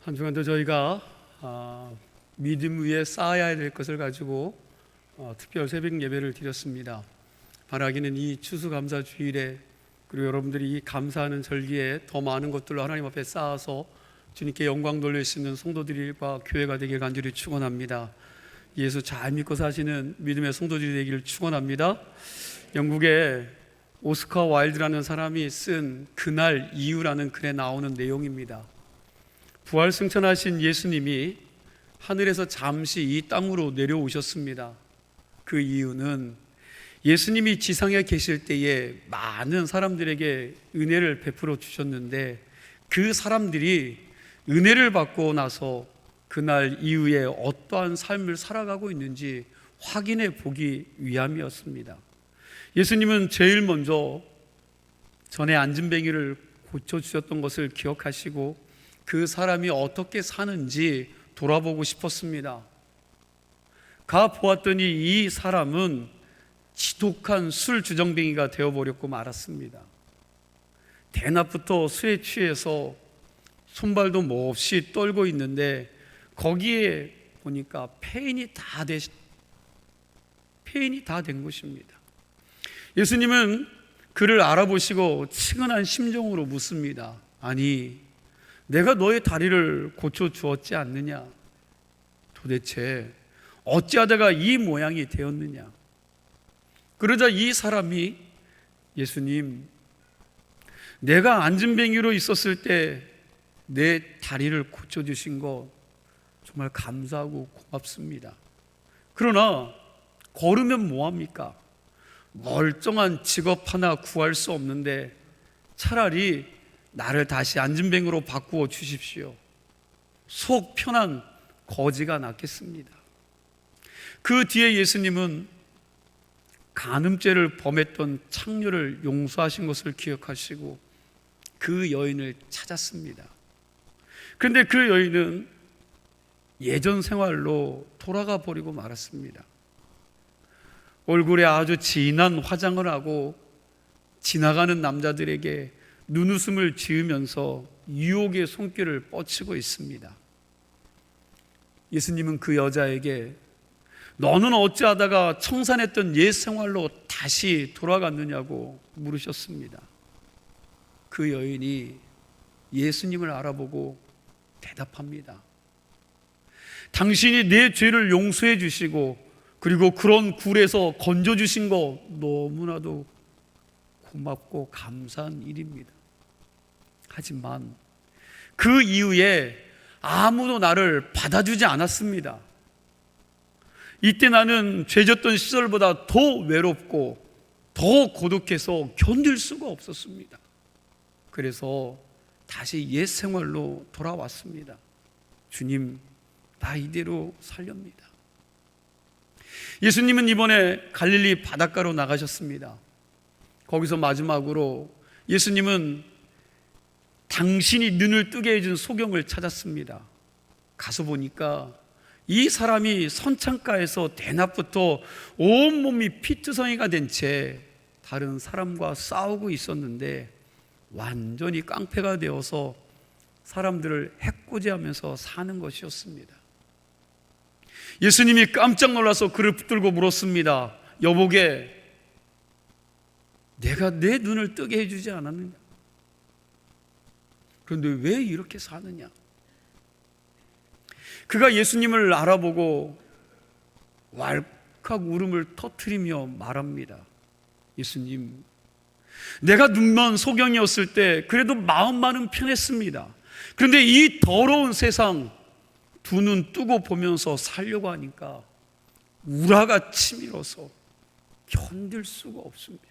한 주간도 저희가 믿음 위에 쌓아야 될 것을 가지고 특별 새벽 예배를 드렸습니다. 바라기는 이 추수감사주일에, 그리고 여러분들이 이 감사하는 절기에 더 많은 것들로 하나님 앞에 쌓아서 주님께 영광 돌릴 수 있는 성도들과 교회가 되길 간절히 축원합니다. 예수 잘 믿고 사시는 믿음의 성도들이 되기를 축원합니다. 영국의 오스카 와일드라는 사람이 쓴 그날 이후라는 글에 나오는 내용입니다. 부활 승천하신 예수님이 하늘에서 잠시 이 땅으로 내려오셨습니다. 그 이유는 예수님이 지상에 계실 때에 많은 사람들에게 은혜를 베풀어 주셨는데, 그 사람들이 은혜를 받고 나서 그날 이후에 어떠한 삶을 살아가고 있는지 확인해 보기 위함이었습니다. 예수님은 제일 먼저 전에 앉은뱅이를 고쳐주셨던 것을 기억하시고 그 사람이 어떻게 사는지 돌아보고 싶었습니다. 가 보았더니 이 사람은 지독한 술 주정뱅이가 되어버렸고 말았습니다. 대낮부터 술에 취해서 손발도 몹시 떨고 있는데, 거기에 보니까 폐인이 다 된 것입니다. 예수님은 그를 알아보시고 측은한 심정으로 묻습니다. 아니, 내가 너의 다리를 고쳐주었지 않느냐? 도대체 어찌하다가 이 모양이 되었느냐? 그러자 이 사람이, 예수님, 내가 앉은뱅이로 있었을 때 내 다리를 고쳐주신 거 정말 감사하고 고맙습니다. 그러나 걸으면 뭐합니까? 멀쩡한 직업 하나 구할 수 없는데 차라리 나를 다시 앉은뱅이로 바꾸어 주십시오. 속 편한 거지가 낫겠습니다. 그 뒤에 예수님은 간음죄를 범했던 창녀를 용서하신 것을 기억하시고 그 여인을 찾았습니다. 그런데 그 여인은 예전 생활로 돌아가 버리고 말았습니다. 얼굴에 아주 진한 화장을 하고 지나가는 남자들에게 눈웃음을 지으면서 유혹의 손길을 뻗치고 있습니다. 예수님은 그 여자에게 너는 어찌하다가 청산했던 옛 생활로 다시 돌아갔느냐고 물으셨습니다. 그 여인이 예수님을 알아보고 대답합니다. 당신이 내 죄를 용서해 주시고 그리고 그런 굴에서 건져주신 거 너무나도 고맙고 감사한 일입니다. 하지만 그 이후에 아무도 나를 받아주지 않았습니다. 이때 나는 죄졌던 시절보다 더 외롭고 더 고독해서 견딜 수가 없었습니다. 그래서 다시 옛 생활로 돌아왔습니다. 주님, 나 이대로 살렵니다. 예수님은 이번에 갈릴리 바닷가로 나가셨습니다. 거기서 마지막으로 예수님은 당신이 눈을 뜨게 해준 소경을 찾았습니다. 가서 보니까 이 사람이 선창가에서 대낮부터 온몸이 피투성이가 된 채 다른 사람과 싸우고 있었는데 완전히 깡패가 되어서 사람들을 해코지하면서 사는 것이었습니다. 예수님이 깜짝 놀라서 그를 붙들고 물었습니다. 여보게, 내가 내 눈을 뜨게 해주지 않았느냐? 그런데 왜 이렇게 사느냐? 그가 예수님을 알아보고 왈칵 울음을 터뜨리며 말합니다. 예수님, 내가 눈먼 소경이었을 때 그래도 마음만은 편했습니다. 그런데 이 더러운 세상 두 눈 뜨고 보면서 살려고 하니까 우라가 치밀어서 견딜 수가 없습니다.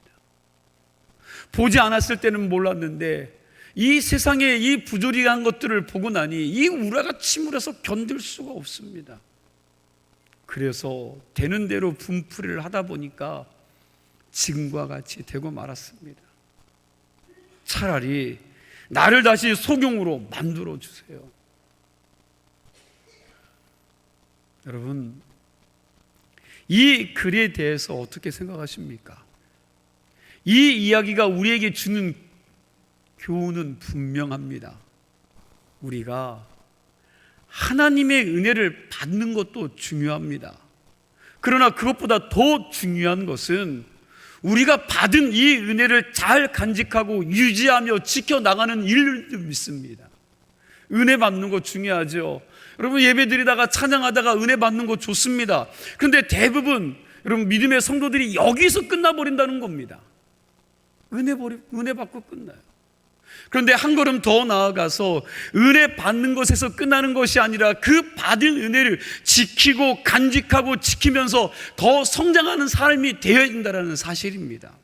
보지 않았을 때는 몰랐는데 이 세상의 이 부조리한 것들을 보고 나니 이 우라가 치밀어서 견딜 수가 없습니다. 그래서 되는 대로 분풀이를 하다 보니까 지금과 같이 되고 말았습니다. 차라리 나를 다시 소경으로 만들어 주세요. 여러분, 이 글에 대해서 어떻게 생각하십니까? 이 이야기가 우리에게 주는 교훈은 분명합니다. 우리가 하나님의 은혜를 받는 것도 중요합니다. 그러나 그것보다 더 중요한 것은 우리가 받은 이 은혜를 잘 간직하고 유지하며 지켜나가는 일을 믿습니다. 은혜 받는 거 중요하죠. 여러분, 예배 드리다가 찬양하다가 은혜 받는 거 좋습니다. 그런데 대부분 여러분 믿음의 성도들이 여기서 끝나버린다는 겁니다. 은혜 받고 끝나요. 그런데 한 걸음 더 나아가서 은혜 받는 것에서 끝나는 것이 아니라 그 받은 은혜를 지키고 간직하고 지키면서 더 성장하는 삶이 되어야 된다는 사실입니다.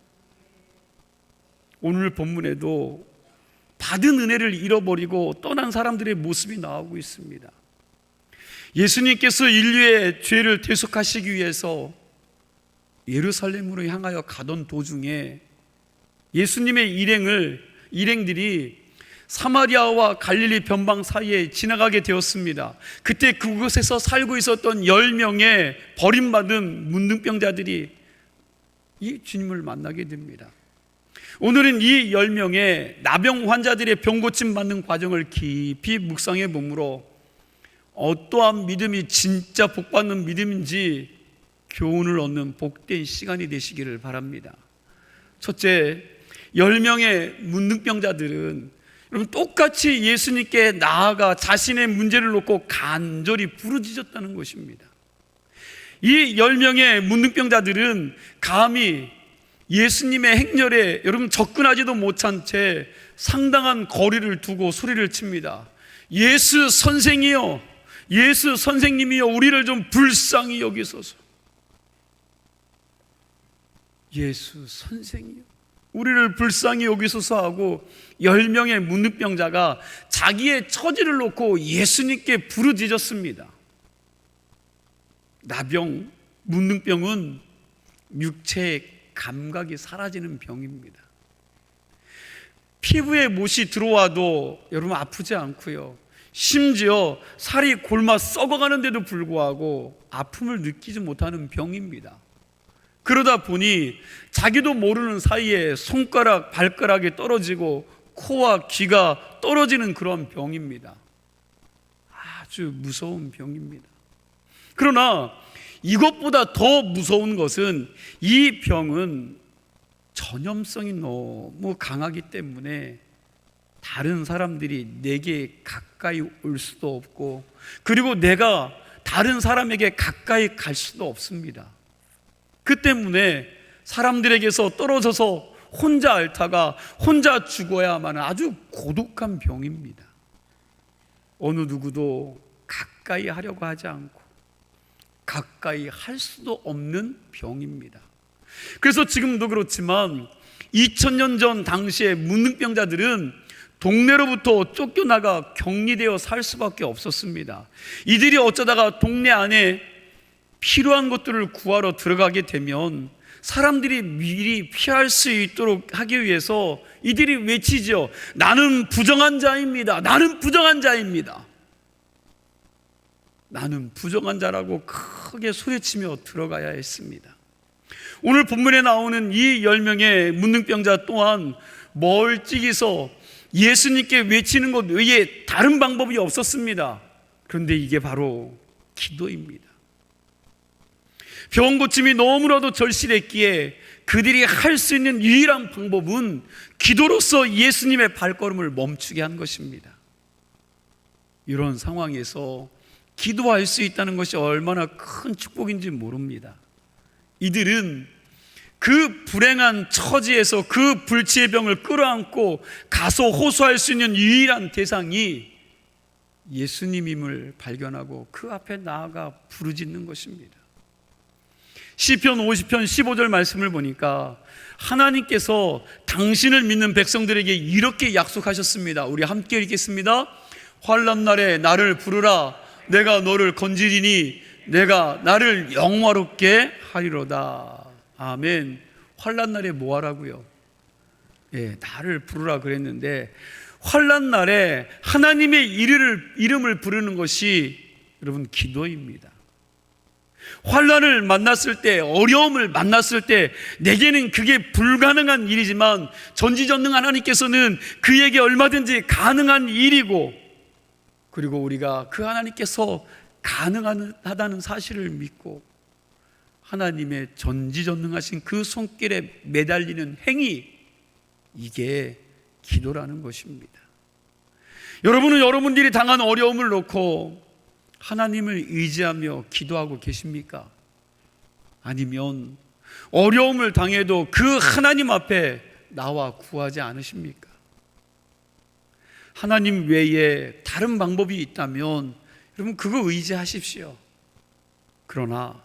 오늘 본문에도 받은 은혜를 잃어버리고 떠난 사람들의 모습이 나오고 있습니다. 예수님께서 인류의 죄를 대속하시기 위해서 예루살렘으로 향하여 가던 도중에 예수님의 일행들이 사마리아와 갈릴리 변방 사이에 지나가게 되었습니다. 그때 그곳에서 살고 있었던 10명의 버림받은 문둥병자들이 이 주님을 만나게 됩니다. 오늘은 이 10명의 나병 환자들의 병 고침 받는 과정을 깊이 묵상해 보므로 어떠한 믿음이 진짜 복받는 믿음인지 교훈을 얻는 복된 시간이 되시기를 바랍니다. 첫째, 10명의 문둥병자들은 여러분 똑같이 예수님께 나아가 자신의 문제를 놓고 간절히 부르짖었다는 것입니다. 이 10명의 문둥병자들은 감히 예수님의 행렬에 여러분 접근하지도 못한 채 상당한 거리를 두고 소리를 칩니다. 예수 선생이여, 예수 선생님이여, 우리를 좀 불쌍히 여기소서. 예수 선생이여, 우리를 불쌍히 여기소서 하고 10명의 문둥병자가 자기의 처지를 놓고 예수님께 부르짖었습니다. 나병, 문둥병은 육체의 감각이 사라지는 병입니다. 피부에 못이 들어와도 여러분 아프지 않고요, 심지어 살이 골마 썩어가는데도 불구하고 아픔을 느끼지 못하는 병입니다. 그러다 보니 자기도 모르는 사이에 손가락, 발가락이 떨어지고 코와 귀가 떨어지는 그런 병입니다. 아주 무서운 병입니다. 그러나 이것보다 더 무서운 것은 이 병은 전염성이 너무 강하기 때문에 다른 사람들이 내게 가까이 올 수도 없고, 그리고 내가 다른 사람에게 가까이 갈 수도 없습니다. 그 때문에 사람들에게서 떨어져서 혼자 앓다가 혼자 죽어야만 하는 아주 고독한 병입니다. 어느 누구도 가까이 하려고 하지 않고 가까이 할 수도 없는 병입니다. 그래서 지금도 그렇지만 2000년 전 당시에 문둥병자들은 동네로부터 쫓겨나가 격리되어 살 수밖에 없었습니다. 이들이 어쩌다가 동네 안에 필요한 것들을 구하러 들어가게 되면 사람들이 미리 피할 수 있도록 하기 위해서 이들이 외치죠. 나는 부정한 자입니다. 나는 부정한 자입니다. 나는 부정한 자라고 크게 소리치며 들어가야 했습니다. 오늘 본문에 나오는 이 10명의 문둥병자 또한 멀찍이서 예수님께 외치는 것 외에 다른 방법이 없었습니다. 그런데 이게 바로 기도입니다. 병 고침이 너무나도 절실했기에 그들이 할 수 있는 유일한 방법은 기도로서 예수님의 발걸음을 멈추게 한 것입니다. 이런 상황에서 기도할 수 있다는 것이 얼마나 큰 축복인지 모릅니다. 이들은 그 불행한 처지에서 그 불치의 병을 끌어안고 가서 호소할 수 있는 유일한 대상이 예수님임을 발견하고 그 앞에 나아가 부르짖는 것입니다. 시편 50편 15절 말씀을 보니까 하나님께서 당신을 믿는 백성들에게 이렇게 약속하셨습니다. 우리 함께 읽겠습니다. 환난 날에 나를 부르라. 내가 너를 건지리니 내가 나를 영화롭게 하리로다. 아멘. 환난 날에 뭐 하라고요? 나를 부르라 그랬는데 환난 날에 하나님의 이름을 부르는 것이 여러분 기도입니다. 환난을 만났을 때, 어려움을 만났을 때 내게는 그게 불가능한 일이지만 전지전능 하나님께서는 그에게 얼마든지 가능한 일이고 그리고 우리가 그 하나님께서 가능하다는 사실을 믿고 하나님의 전지전능하신 그 손길에 매달리는 행위, 이게 기도라는 것입니다. 여러분은 여러분들이 당한 어려움을 놓고 하나님을 의지하며 기도하고 계십니까? 아니면 어려움을 당해도 그 하나님 앞에 나와 구하지 않으십니까? 하나님 외에 다른 방법이 있다면 여러분 그거 의지하십시오. 그러나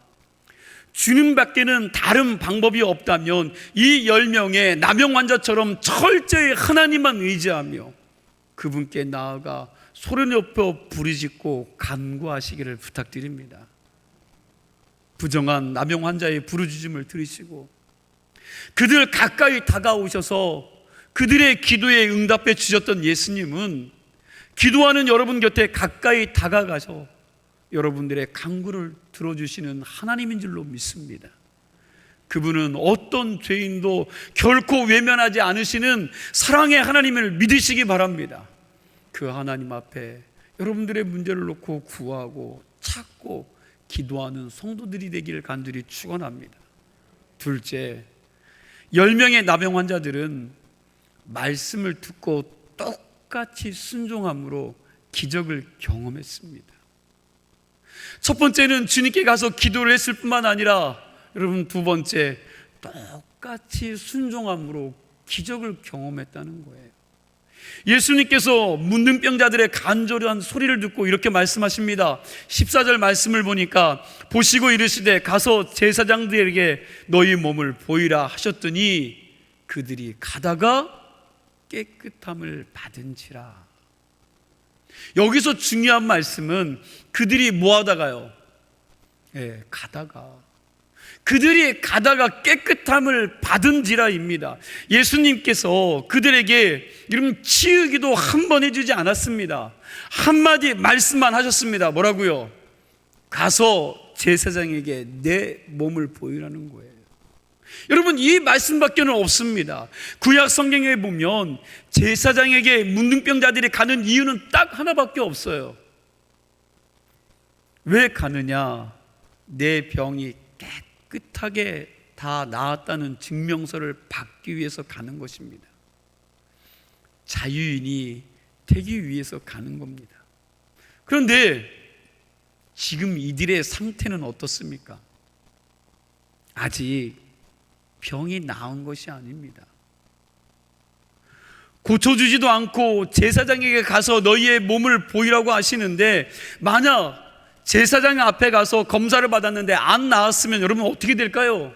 주님밖에는 다른 방법이 없다면 이 10명의 나병 환자처럼 철저히 하나님만 의지하며 그분께 나아가 소리 높여 부르짖고 간구하시기를 부탁드립니다. 부정한 나병 환자의 부르짖음을 들으시고 그들 가까이 다가오셔서 그들의 기도에 응답해 주셨던 예수님은 기도하는 여러분 곁에 가까이 다가가서 여러분들의 간구를 들어주시는 하나님인 줄로 믿습니다. 그분은 어떤 죄인도 결코 외면하지 않으시는 사랑의 하나님을 믿으시기 바랍니다. 그 하나님 앞에 여러분들의 문제를 놓고 구하고 찾고 기도하는 성도들이 되기를 간절히 축원합니다. 둘째, 10명의 나병 환자들은 말씀을 듣고 똑같이 순종함으로 기적을 경험했습니다. 첫 번째는 주님께 가서 기도를 했을 뿐만 아니라 여러분 두 번째, 똑같이 순종함으로 기적을 경험했다는 거예요. 예수님께서 문둥병자들의 간절한 소리를 듣고 이렇게 말씀하십니다. 14절 말씀을 보니까 보시고 이르시되 가서 제사장들에게 너희 몸을 보이라 하셨더니 그들이 가다가 깨끗함을 받은지라. 여기서 중요한 말씀은 그들이 뭐 하다가요? 가다가. 그들이 가다가 깨끗함을 받은지라입니다. 예수님께서 그들에게 이런 치유기도 한 번 해주지 않았습니다. 한마디 말씀만 하셨습니다. 뭐라고요? 가서 제사장에게 내 몸을 보이라는 거예요. 여러분 이 말씀밖에는 없습니다. 구약 성경에 보면 제사장에게 문둥병자들이 가는 이유는 딱 하나밖에 없어요. 왜 가느냐? 내 병이 깨끗하게 다 나았다는 증명서를 받기 위해서 가는 것입니다. 자유인이 되기 위해서 가는 겁니다. 그런데 지금 이들의 상태는 어떻습니까? 아직 병이 나은 것이 아닙니다. 고쳐주지도 않고 제사장에게 가서 너희의 몸을 보이라고 하시는데 만약 제사장 앞에 가서 검사를 받았는데 안 나았으면 여러분 어떻게 될까요?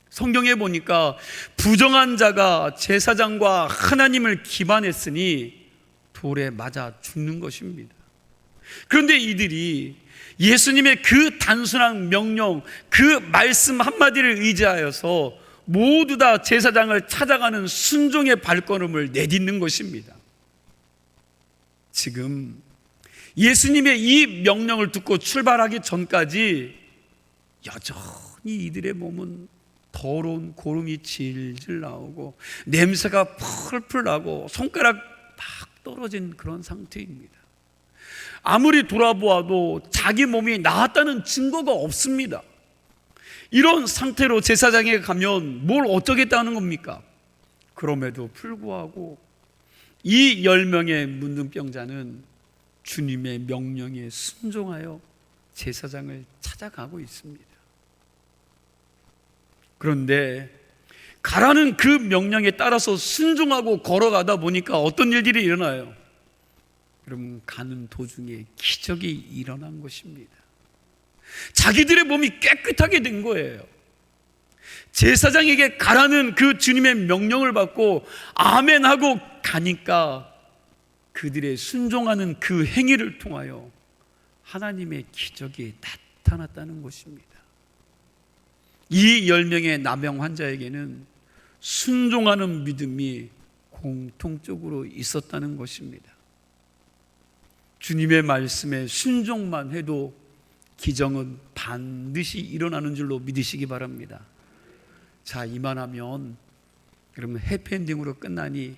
성경에 보니까 부정한 자가 제사장과 하나님을 기반했으니 돌에 맞아 죽는 것입니다. 그런데 이들이 예수님의 그 단순한 명령, 그 말씀 한마디를 의지하여서 모두 다 제사장을 찾아가는 순종의 발걸음을 내딛는 것입니다. 지금 예수님의 이 명령을 듣고 출발하기 전까지 여전히 이들의 몸은 더러운 고름이 질질 나오고 냄새가 펄펄 나고 손가락 막 떨어진 그런 상태입니다. 아무리 돌아보아도 자기 몸이 나았다는 증거가 없습니다. 이런 상태로 제사장에게 가면 뭘 어쩌겠다는 겁니까? 그럼에도 불구하고 이 10명의 문둥병자는 주님의 명령에 순종하여 제사장을 찾아가고 있습니다. 그런데 가라는 그 명령에 따라서 순종하고 걸어가다 보니까 어떤 일들이 일어나요? 여러분 가는 도중에 기적이 일어난 것입니다. 자기들의 몸이 깨끗하게 된 거예요. 제사장에게 가라는 그 주님의 명령을 받고 아멘 하고 가니까 그들의 순종하는 그 행위를 통하여 하나님의 기적이 나타났다는 것입니다. 이 10명의 나병 환자에게는 순종하는 믿음이 공통적으로 있었다는 것입니다. 주님의 말씀에 순종만 해도 기적은 반드시 일어나는 줄로 믿으시기 바랍니다. 자, 이만하면 여러분 해피엔딩으로 끝나니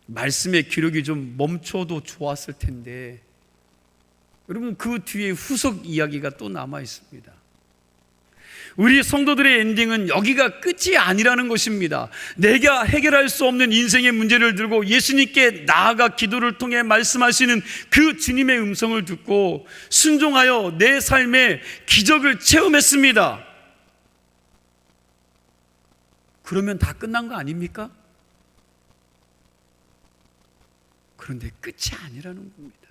말씀의 기록이 좀 멈춰도 좋았을 텐데, 여러분 그 뒤에 후속 이야기가 또 남아 있습니다. 우리 성도들의 엔딩은 여기가 끝이 아니라는 것입니다. 내가 해결할 수 없는 인생의 문제를 들고 예수님께 나아가 기도를 통해 말씀하시는 그 주님의 음성을 듣고 순종하여 내 삶에 기적을 체험했습니다. 그러면 다 끝난 거 아닙니까? 그런데 끝이 아니라는 겁니다.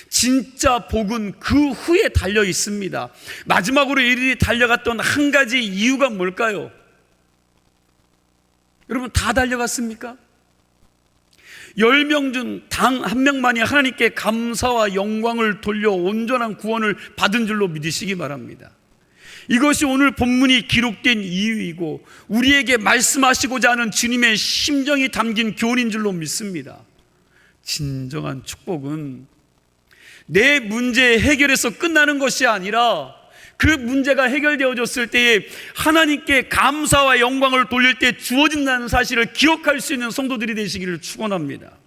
진짜 복은 그 후에 달려 있습니다. 마지막으로 이들이 달려갔던 한 가지 이유가 뭘까요? 여러분 다 달려갔습니까? 10명 중 단 한 명만이 하나님께 감사와 영광을 돌려 온전한 구원을 받은 줄로 믿으시기 바랍니다. 이것이 오늘 본문이 기록된 이유이고 우리에게 말씀하시고자 하는 주님의 심정이 담긴 교훈인 줄로 믿습니다. 진정한 축복은 내 문제 해결에서 끝나는 것이 아니라 그 문제가 해결되어졌을 때에 하나님께 감사와 영광을 돌릴 때 주어진다는 사실을 기억할 수 있는 성도들이 되시기를 축원합니다.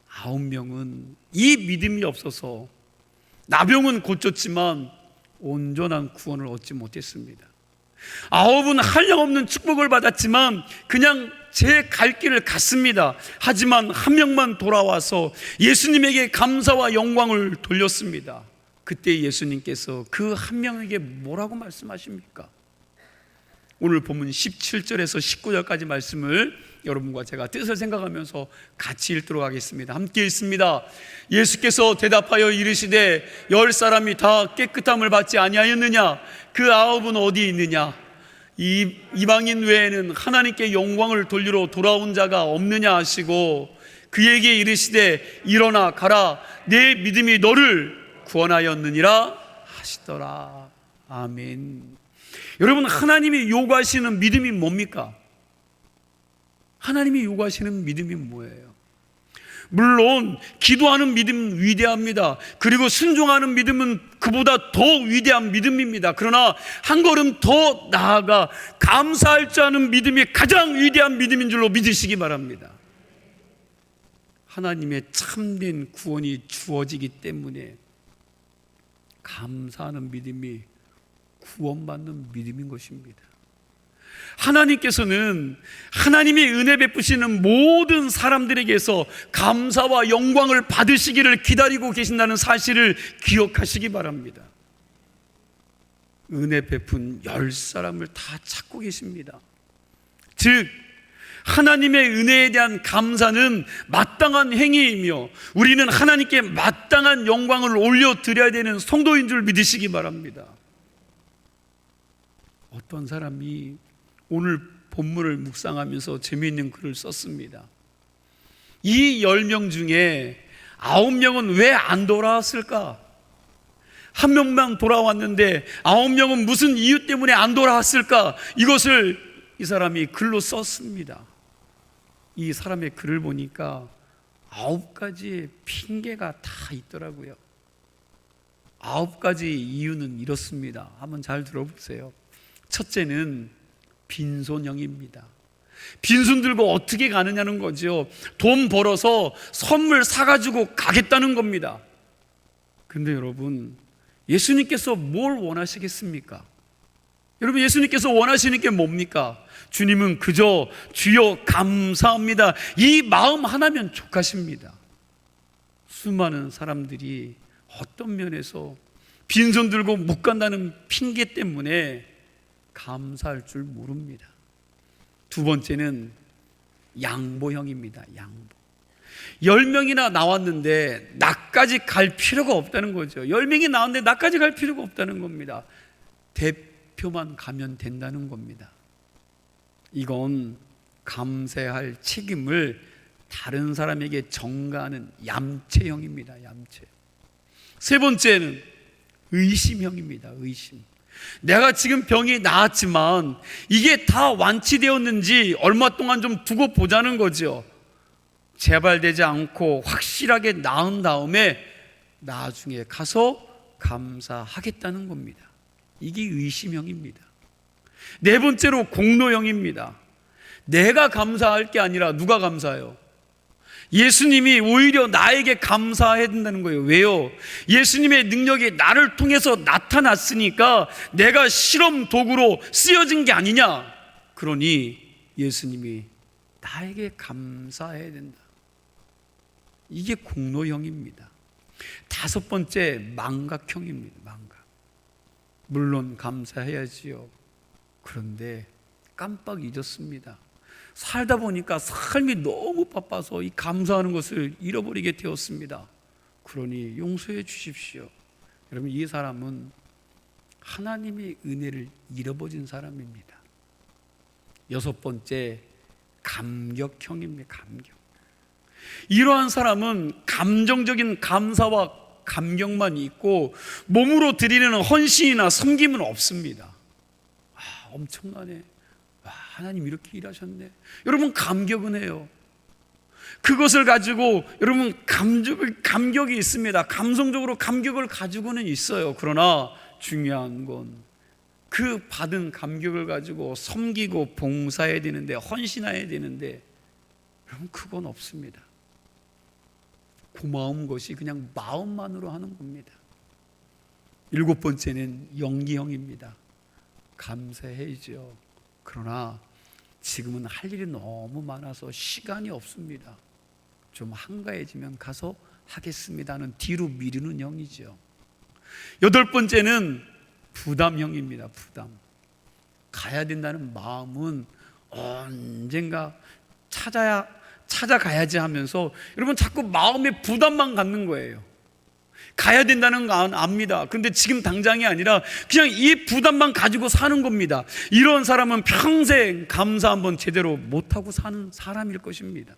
9명은 이 믿음이 없어서 나병은 고쳤지만 온전한 구원을 얻지 못했습니다. 9은 한량없는 축복을 받았지만 그냥 제 갈 길을 갔습니다. 하지만 한 명만 돌아와서 예수님에게 감사와 영광을 돌렸습니다. 그때 예수님께서 그 한 명에게 뭐라고 말씀하십니까? 오늘 본문 17절에서 19절까지 말씀을 여러분과 제가 뜻을 생각하면서 같이 읽도록 하겠습니다. 함께 읽습니다. 예수께서 대답하여 이르시되 10사람이 다 깨끗함을 받지 아니하였느냐? 그 9은 어디 있느냐? 이방인 외에는 하나님께 영광을 돌리러 돌아온 자가 없느냐 하시고 그에게 이르시되 일어나 가라, 내 믿음이 너를 구원하였느니라 하시더라. 아멘. 여러분, 하나님이 요구하시는 믿음이 뭡니까? 하나님이 요구하시는 믿음이 뭐예요? 물론 기도하는 믿음 위대합니다. 그리고 순종하는 믿음은 그보다 더 위대한 믿음입니다. 그러나 한 걸음 더 나아가 감사할 줄 아는 믿음이 가장 위대한 믿음인 줄로 믿으시기 바랍니다. 하나님의 참된 구원이 주어지기 때문에 감사하는 믿음이 구원받는 믿음인 것입니다. 하나님께서는 하나님이 은혜 베푸시는 모든 사람들에게서 감사와 영광을 받으시기를 기다리고 계신다는 사실을 기억하시기 바랍니다. 은혜 베푼 10사람을 다 찾고 계십니다. 즉 하나님의 은혜에 대한 감사는 마땅한 행위이며 우리는 하나님께 마땅한 영광을 올려드려야 되는 성도인 줄 믿으시기 바랍니다. 어떤 사람이 오늘 본문을 묵상하면서 재미있는 글을 썼습니다. 이 10명 중에 9명은 왜 안 돌아왔을까? 한 명만 돌아왔는데 9명은 무슨 이유 때문에 안 돌아왔을까? 이것을 이 사람이 글로 썼습니다. 이 사람의 글을 보니까 9가지의 핑계가 다 있더라고요. 9가지 이유는 이렇습니다. 한번 잘 들어보세요. 첫째는 빈손형입니다. 빈손 들고 어떻게 가느냐는 거죠. 돈 벌어서 선물 사가지고 가겠다는 겁니다. 근데 여러분, 예수님께서 뭘 원하시겠습니까? 여러분, 예수님께서 원하시는 게 뭡니까? 주님은 그저 주여 감사합니다, 이 마음 하나면 족하십니다. 수많은 사람들이 어떤 면에서 빈손 들고 못 간다는 핑계 때문에 감사할 줄 모릅니다. 두 번째는 양보형입니다. 양보. 10명이나 나왔는데 나까지 갈 필요가 없다는 거죠. 10명이 나왔는데 나까지 갈 필요가 없다는 겁니다. 대표만 가면 된다는 겁니다. 이건 감사할 책임을 다른 사람에게 전가하는 얌체형입니다. 얌체. 세 번째는 의심형입니다. 의심. 내가 지금 병이 나았지만 이게 다 완치되었는지 얼마 동안 좀 두고 보자는 거죠. 재발되지 않고 확실하게 나은 다음에 나중에 가서 감사하겠다는 겁니다. 이게 의심형입니다. 네 번째로 공로형입니다. 내가 감사할 게 아니라 누가 감사해요? 예수님이 오히려 나에게 감사해야 된다는 거예요. 왜요? 예수님의 능력이 나를 통해서 나타났으니까 내가 실험 도구로 쓰여진 게 아니냐. 그러니 예수님이 나에게 감사해야 된다. 이게 공로형입니다. 다섯 번째, 망각형입니다. 망각. 물론 감사해야지요. 그런데 깜빡 잊었습니다. 살다 보니까 삶이 너무 바빠서 이 감사하는 것을 잃어버리게 되었습니다. 그러니 용서해 주십시오. 여러분, 이 사람은 하나님의 은혜를 잃어버린 사람입니다. 여섯 번째, 감격형입니다. 감격. 이러한 사람은 감정적인 감사와 감격만 있고 몸으로 드리는 헌신이나 섬김은 없습니다. 엄청나네. 하나님 이렇게 일하셨네. 여러분, 감격은 해요. 그것을 가지고 여러분 감격이 있습니다. 감성적으로 감격을 가지고는 있어요. 그러나 중요한 건 그 받은 감격을 가지고 섬기고 봉사해야 되는데, 헌신해야 되는데, 여러분 그건 없습니다. 고마운 것이 그냥 마음만으로 하는 겁니다. 일곱 번째는 연기형입니다. 감사해야죠. 그러나 지금은 할 일이 너무 많아서 시간이 없습니다. 좀 한가해지면 가서 하겠습니다는 뒤로 미루는 형이죠. 여덟 번째는 부담형입니다. 부담. 가야 된다는 마음은 언젠가 찾아가야지 하면서 여러분 자꾸 마음에 부담만 갖는 거예요. 가야 된다는 건 압니다. 그런데 지금 당장이 아니라 그냥 이 부담만 가지고 사는 겁니다. 이런 사람은 평생 감사 한번 제대로 못하고 사는 사람일 것입니다.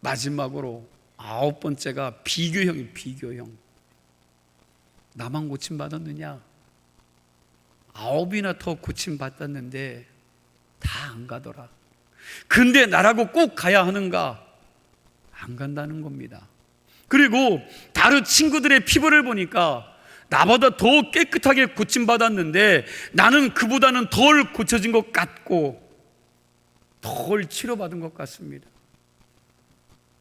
마지막으로 아홉 번째가 비교형이에요. 비교형. 나만 고침받았느냐? 아홉이나 더 고침받았는데 다 안 가더라. 근데 나라고 꼭 가야 하는가? 안 간다는 겁니다. 그리고 다른 친구들의 피부를 보니까 나보다 더 깨끗하게 고침받았는데 나는 그보다는 덜 고쳐진 것 같고 덜 치료받은 것 같습니다.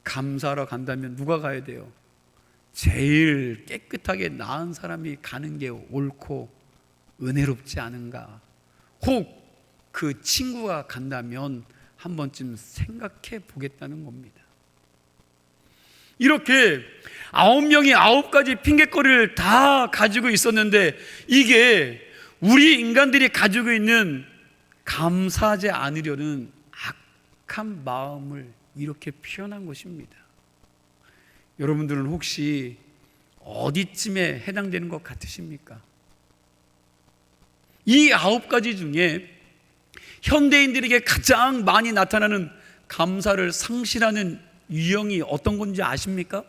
감사하러 간다면 누가 가야 돼요? 제일 깨끗하게 나은 사람이 가는 게 옳고 은혜롭지 않은가? 혹 그 친구가 간다면 한 번쯤 생각해 보겠다는 겁니다. 이렇게 9명이 9가지 핑계거리를 다 가지고 있었는데 이게 우리 인간들이 가지고 있는 감사하지 않으려는 악한 마음을 이렇게 표현한 것입니다. 여러분들은 혹시 어디쯤에 해당되는 것 같으십니까? 이 9가지 중에 현대인들에게 가장 많이 나타나는 감사를 상실하는 유형이 어떤 건지 아십니까?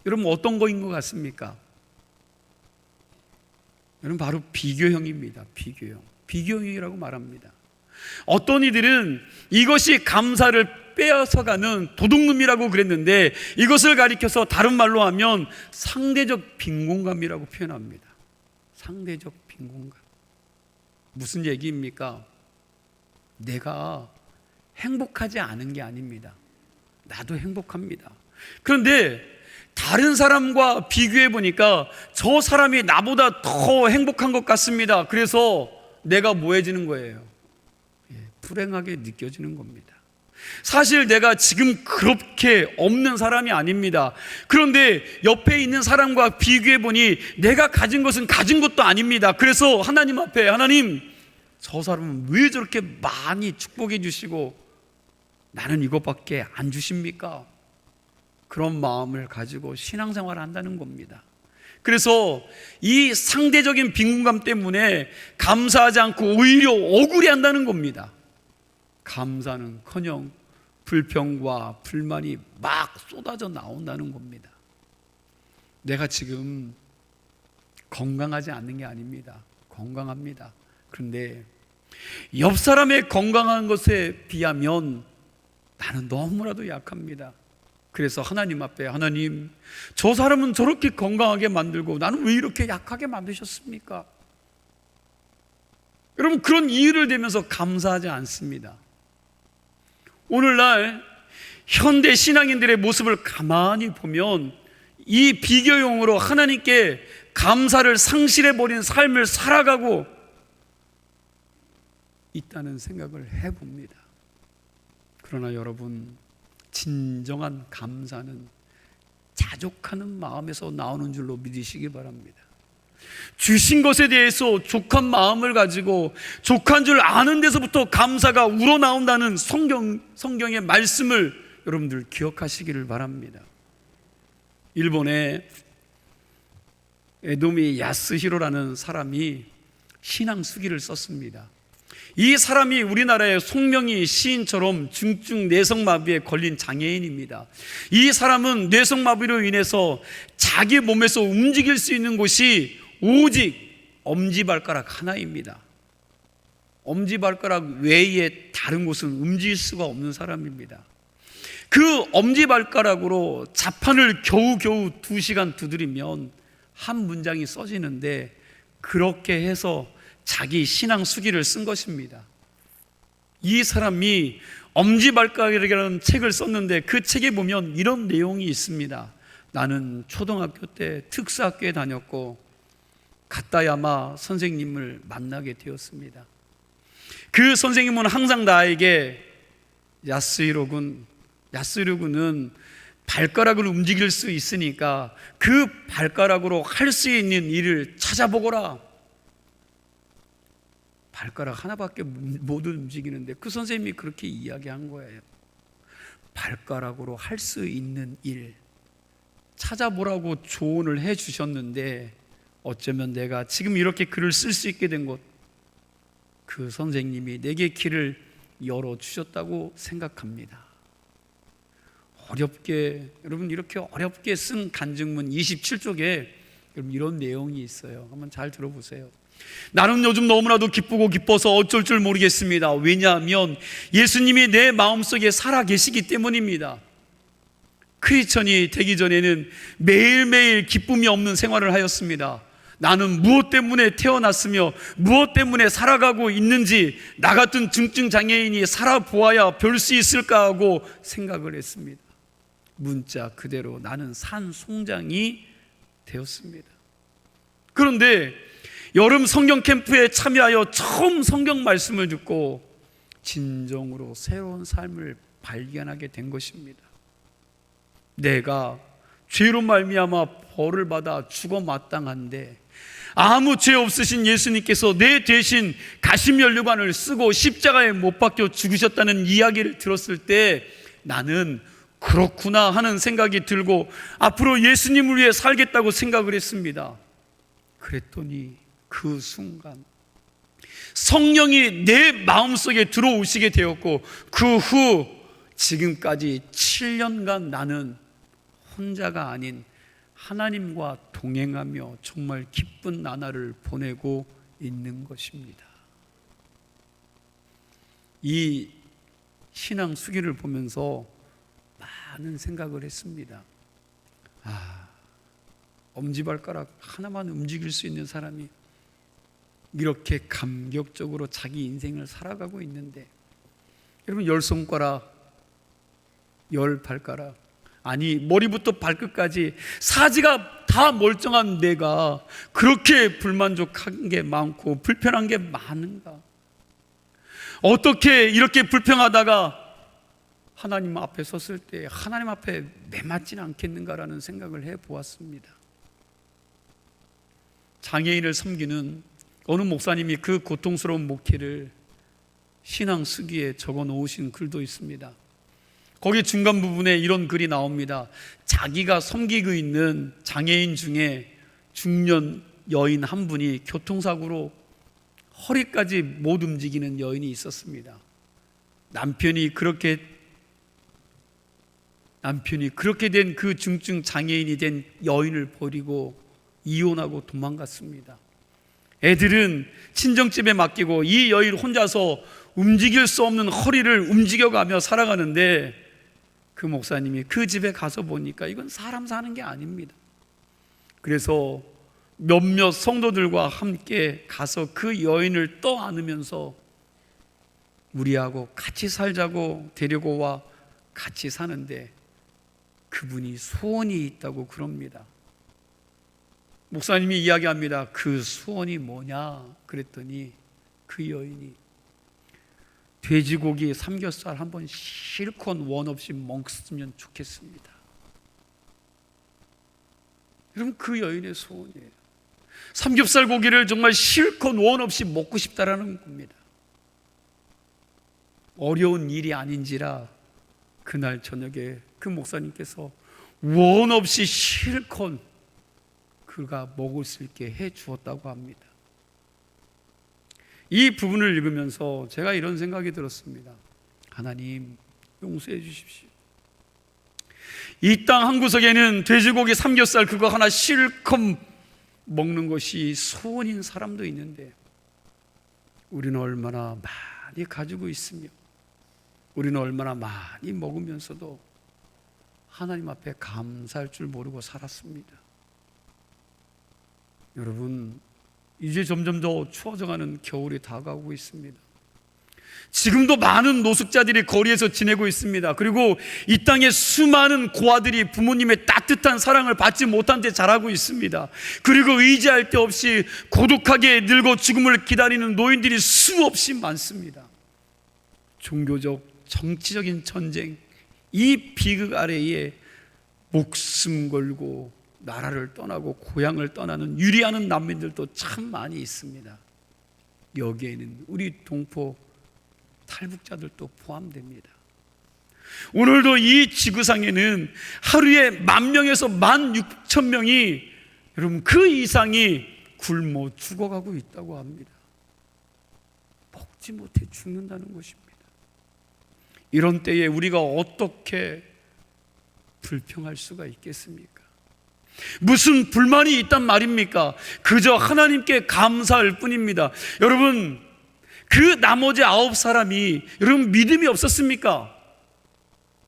여러분 어떤 거인 것 같습니까? 여러분 바로 비교형입니다. 비교형. 비교형이라고 말합니다. 어떤 이들은 이것이 감사를 빼앗아가는 도둑놈이라고 그랬는데 이것을 가리켜서 다른 말로 하면 상대적 빈곤감이라고 표현합니다. 상대적 빈곤감. 무슨 얘기입니까? 내가 행복하지 않은 게 아닙니다. 나도 행복합니다. 그런데 다른 사람과 비교해 보니까 저 사람이 나보다 더 행복한 것 같습니다. 그래서 내가 뭐해지는 거예요? 불행하게 느껴지는 겁니다. 사실 내가 지금 그렇게 없는 사람이 아닙니다. 그런데 옆에 있는 사람과 비교해 보니 내가 가진 것은 가진 것도 아닙니다. 그래서 하나님 앞에 하나님, 저 사람은 왜 저렇게 많이 축복해 주시고 나는 이것밖에 안 주십니까? 그런 마음을 가지고 신앙생활을 한다는 겁니다. 그래서 이 상대적인 빈곤감 때문에 감사하지 않고 오히려 억울해한다는 겁니다. 감사는커녕 불평과 불만이 막 쏟아져 나온다는 겁니다. 내가 지금 건강하지 않는 게 아닙니다. 건강합니다. 그런데 옆 사람의 건강한 것에 비하면 나는 너무나도 약합니다. 그래서 하나님 앞에 하나님, 저 사람은 저렇게 건강하게 만들고 나는 왜 이렇게 약하게 만드셨습니까? 여러분, 그런 이유를 대면서 감사하지 않습니다. 오늘날 현대 신앙인들의 모습을 가만히 보면 이 비교용으로 하나님께 감사를 상실해버린 삶을 살아가고 있다는 생각을 해봅니다. 그러나 여러분, 진정한 감사는 자족하는 마음에서 나오는 줄로 믿으시기 바랍니다. 주신 것에 대해서 족한 마음을 가지고 족한 줄 아는 데서부터 감사가 우러나온다는 성경의 말씀을 여러분들 기억하시기를 바랍니다. 일본의 에도미 야스히로라는 사람이 신앙 수기를 썼습니다. 이 사람이 우리나라의 송명희 시인처럼 중증 뇌성마비에 걸린 장애인입니다. 이 사람은 뇌성마비로 인해서 자기 몸에서 움직일 수 있는 곳이 오직 엄지발가락 하나입니다. 엄지발가락 외에 다른 곳은 움직일 수가 없는 사람입니다. 그 엄지발가락으로 자판을 겨우겨우 2시간 두드리면 한 문장이 써지는데, 그렇게 해서 자기 신앙 수기를 쓴 것입니다. 이 사람이 엄지발가락이라는 책을 썼는데 그 책에 보면 이런 내용이 있습니다. 나는 초등학교 때 특수학교에 다녔고 가타야마 선생님을 만나게 되었습니다. 그 선생님은 항상 나에게 야스히로군, 야스히로군은 발가락을 움직일 수 있으니까 그 발가락으로 할 수 있는 일을 찾아보거라. 발가락 하나밖에 못 움직이는데 그 선생님이 그렇게 이야기한 거예요. 발가락으로 할 수 있는 일 찾아보라고 조언을 해 주셨는데, 어쩌면 내가 지금 이렇게 글을 쓸 수 있게 된 것, 그 선생님이 내게 길을 열어주셨다고 생각합니다. 어렵게, 여러분, 이렇게 어렵게 쓴 간증문 27쪽에 여러분 이런 내용이 있어요. 한번 잘 들어보세요. 나는 요즘 너무나도 기쁘고 기뻐서 어쩔 줄 모르겠습니다. 왜냐하면 예수님이 내 마음속에 살아 계시기 때문입니다. 크리스천이 되기 전에는 매일매일 기쁨이 없는 생활을 하였습니다. 나는 무엇 때문에 태어났으며 무엇 때문에 살아가고 있는지 나 같은 중증 장애인이 살아보아야 별 수 있을까 하고 생각을 했습니다. 문자 그대로 나는 산송장이 되었습니다. 그런데 여름 성경 캠프에 참여하여 처음 성경 말씀을 듣고 진정으로 새로운 삶을 발견하게 된 것입니다. 내가 죄로 말미암아 벌을 받아 죽어 마땅한데 아무 죄 없으신 예수님께서 내 대신 가시면류관을 쓰고 십자가에 못 박혀 죽으셨다는 이야기를 들었을 때 나는 그렇구나 하는 생각이 들고 앞으로 예수님을 위해 살겠다고 생각을 했습니다. 그랬더니 그 순간 성령이 내 마음속에 들어오시게 되었고, 그 후 지금까지 7년간 나는 혼자가 아닌 하나님과 동행하며 정말 기쁜 나날을 보내고 있는 것입니다. 이 신앙 수기를 보면서 많은 생각을 했습니다. 엄지발가락 하나만 움직일 수 있는 사람이 이렇게 감격적으로 자기 인생을 살아가고 있는데, 여러분 10손가락, 10발가락, 아니 머리부터 발끝까지 사지가 다 멀쩡한 내가 그렇게 불만족한 게 많고 불편한 게 많은가? 어떻게 이렇게 불평하다가 하나님 앞에 섰을 때 하나님 앞에 매맞지는 않겠는가라는 생각을 해보았습니다. 장애인을 섬기는 어느 목사님이 그 고통스러운 목회를 신앙 수기에 적어 놓으신 글도 있습니다. 거기 중간 부분에 이런 글이 나옵니다. 자기가 섬기고 있는 장애인 중에 중년 여인 한 분이 교통사고로 허리까지 못 움직이는 여인이 있었습니다. 남편이 그렇게 된 그 중증 장애인이 된 여인을 버리고 이혼하고 도망갔습니다. 애들은 친정집에 맡기고 이 여인 혼자서 움직일 수 없는 허리를 움직여가며 살아가는데, 그 목사님이 그 집에 가서 보니까 이건 사람 사는 게 아닙니다. 그래서 몇몇 성도들과 함께 가서 그 여인을 떠안으면서 우리하고 같이 살자고 데리고 와 같이 사는데 그분이 소원이 있다고 그럽니다. 목사님이 이야기합니다. 그 소원이 뭐냐 그랬더니 그 여인이 돼지고기 삼겹살 한번 실컷 원 없이 먹었으면 좋겠습니다. 여러분, 그 여인의 소원이에요. 삼겹살 고기를 정말 실컷 원 없이 먹고 싶다라는 겁니다. 어려운 일이 아닌지라 그날 저녁에 그 목사님께서 원 없이 실컷 그가 먹을 수 있게 해 주었다고 합니다. 이 부분을 읽으면서 제가 이런 생각이 들었습니다. 하나님, 용서해 주십시오. 이 땅 한 구석에는 돼지고기 삼겹살 그거 하나 실컷 먹는 것이 소원인 사람도 있는데 우리는 얼마나 많이 가지고 있으며 우리는 얼마나 많이 먹으면서도 하나님 앞에 감사할 줄 모르고 살았습니다. 여러분, 이제 점점 더 추워져가는 겨울이 다가오고 있습니다. 지금도 많은 노숙자들이 거리에서 지내고 있습니다. 그리고 이 땅에 수많은 고아들이 부모님의 따뜻한 사랑을 받지 못한 채 자라고 있습니다. 그리고 의지할 데 없이 고독하게 늙어 죽음을 기다리는 노인들이 수없이 많습니다. 종교적, 정치적인 전쟁, 이 비극 아래에 목숨 걸고 나라를 떠나고 고향을 떠나는 유리하는 난민들도 참 많이 있습니다. 여기에는 우리 동포 탈북자들도 포함됩니다. 오늘도 이 지구상에는 하루에 10,000명에서 16,000명이 여러분 그 이상이 굶어 죽어가고 있다고 합니다. 먹지 못해 죽는다는 것입니다. 이런 때에 우리가 어떻게 불평할 수가 있겠습니까? 무슨 불만이 있단 말입니까? 그저 하나님께 감사할 뿐입니다. 여러분, 그 나머지 9사람이 여러분 믿음이 없었습니까?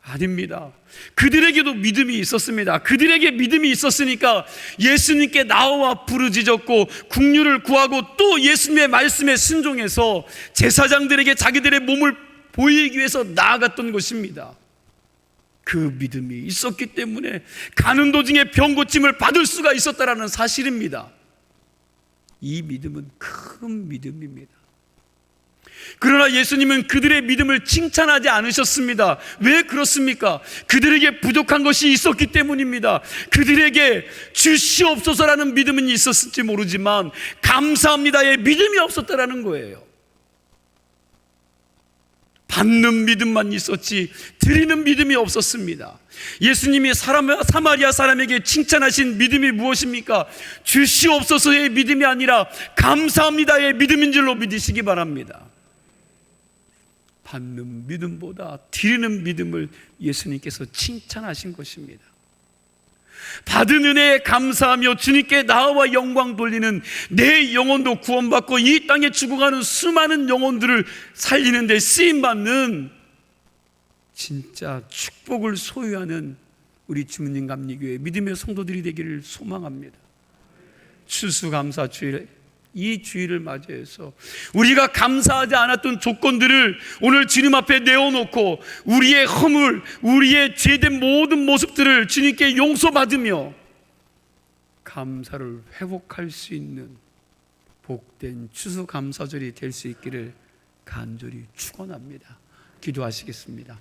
아닙니다. 그들에게도 믿음이 있었습니다. 그들에게 믿음이 있었으니까 예수님께 나와 부르짖었고 국류를 구하고 또 예수님의 말씀에 순종해서 제사장들에게 자기들의 몸을 보이기 위해서 나아갔던 것입니다. 그 믿음이 있었기 때문에 가는 도중에 병 고침을 받을 수가 있었다라는 사실입니다. 이 믿음은 큰 믿음입니다. 그러나 예수님은 그들의 믿음을 칭찬하지 않으셨습니다. 왜 그렇습니까? 그들에게 부족한 것이 있었기 때문입니다. 그들에게 주시옵소서라는 믿음은 있었을지 모르지만 감사합니다의 믿음이 없었다라는 거예요. 받는 믿음만 있었지 드리는 믿음이 없었습니다. 예수님이 사마리아 사람에게 칭찬하신 믿음이 무엇입니까? 주시옵소서의 믿음이 아니라 감사합니다의 믿음인 줄로 믿으시기 바랍니다. 받는 믿음보다 드리는 믿음을 예수님께서 칭찬하신 것입니다. 받은 은혜에 감사하며 주님께 나와 영광 돌리는 내 영혼도 구원받고 이 땅에 죽어가는 수많은 영혼들을 살리는 데 쓰임받는 진짜 축복을 소유하는 우리 주문님 감리교회 믿음의 성도들이 되기를 소망합니다. 추수감사주일, 이 주일을 맞이해서 우리가 감사하지 않았던 조건들을 오늘 주님 앞에 내어놓고 우리의 허물, 우리의 죄된 모든 모습들을 주님께 용서받으며 감사를 회복할 수 있는 복된 추수감사절이 될 수 있기를 간절히 축원합니다. 기도하시겠습니다.